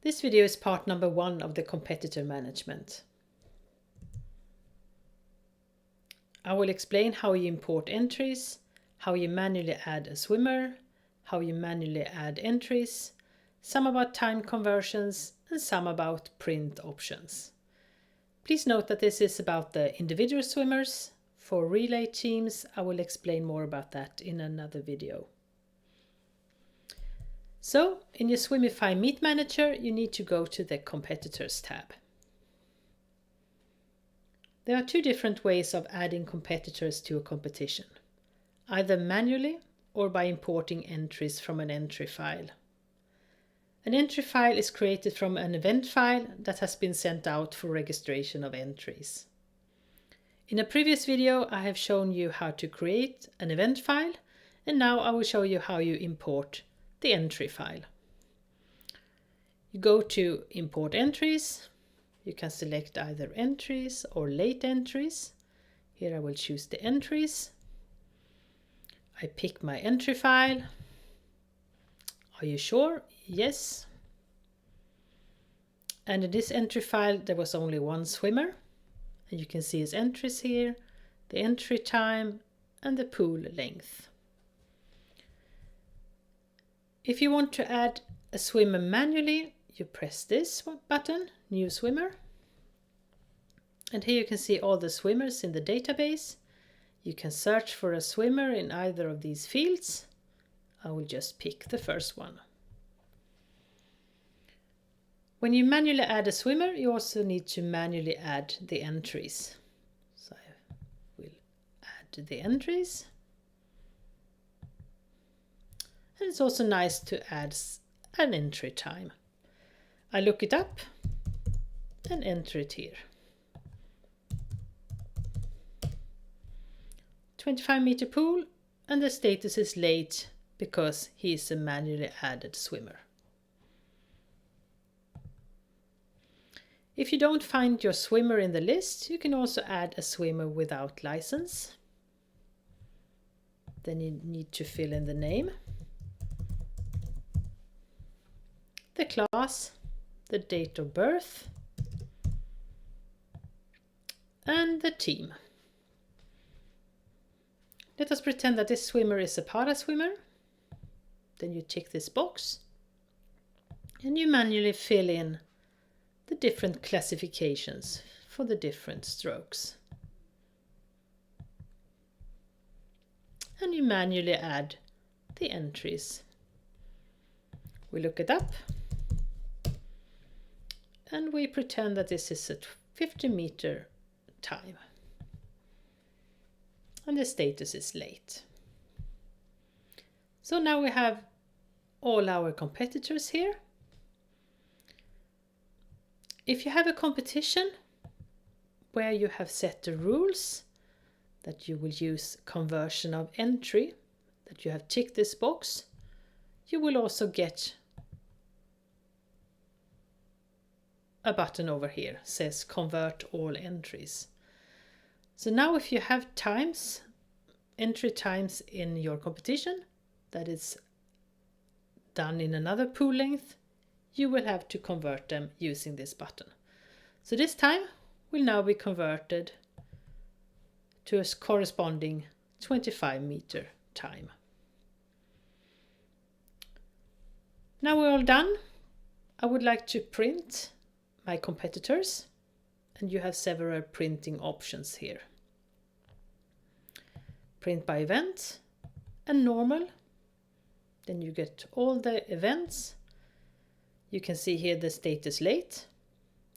This video is part number 1 of the competitor management. I will explain how you import entries, how you manually add a swimmer, how you manually add entries, some about time conversions, and some about print options. Please note that this is about the individual swimmers. For relay teams, I will explain more about that in another video. So, in your Swimify Meet Manager, you need to go to the Competitors tab. There are 2 different ways of adding competitors to a competition, either manually or by importing entries from an entry file. An entry file is created from an event file that has been sent out for registration of entries. In a previous video, I have shown you how to create an event file, and now I will show you how you import the entry file. You go to Import Entries. You can select either entries or late entries. Here I will choose the entries. I pick my entry file. Are you sure? Yes. And in this entry file there was only one swimmer. And you can see his entries here, the entry time and the pool length. If you want to add a swimmer manually, you press this button, New Swimmer. And here you can see all the swimmers in the database. You can search for a swimmer in either of these fields. I will just pick the first one. When you manually add a swimmer, you also need to manually add the entries. So I will add the entries. And it's also nice to add an entry time. I look it up and enter it here. 25-meter pool, and the status is late because he is a manually added swimmer. If you don't find your swimmer in the list, you can also add a swimmer without license. Then you need to fill in the name, the class, the date of birth, and the team. Let us pretend that this swimmer is a para swimmer. Then you tick this box and you manually fill in the different classifications for the different strokes. And you manually add the entries. We look it up and we pretend that this is a 50-meter time. And the status is late. So now we have all our competitors here. If you have a competition where you have set the rules that you will use conversion of entry, that you have ticked this box, you will also get a button over here says convert all entries. So now if you have times, entry times in your competition that is done in another pool length, you will have to convert them using this button. So this time will now be converted to a corresponding 25-meter time. Now we're all done. I would like to print my competitors, and you have several printing options here. Print by event and normal. Then you get all the events. You can see here the status late.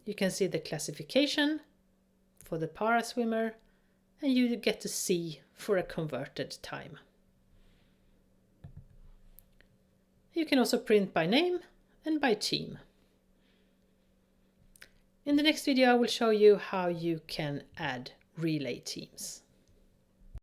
You can see the classification for the para swimmer, and you get a C for a converted time. You can also print by name and by team. In the next video I will show you how you can add relay teams.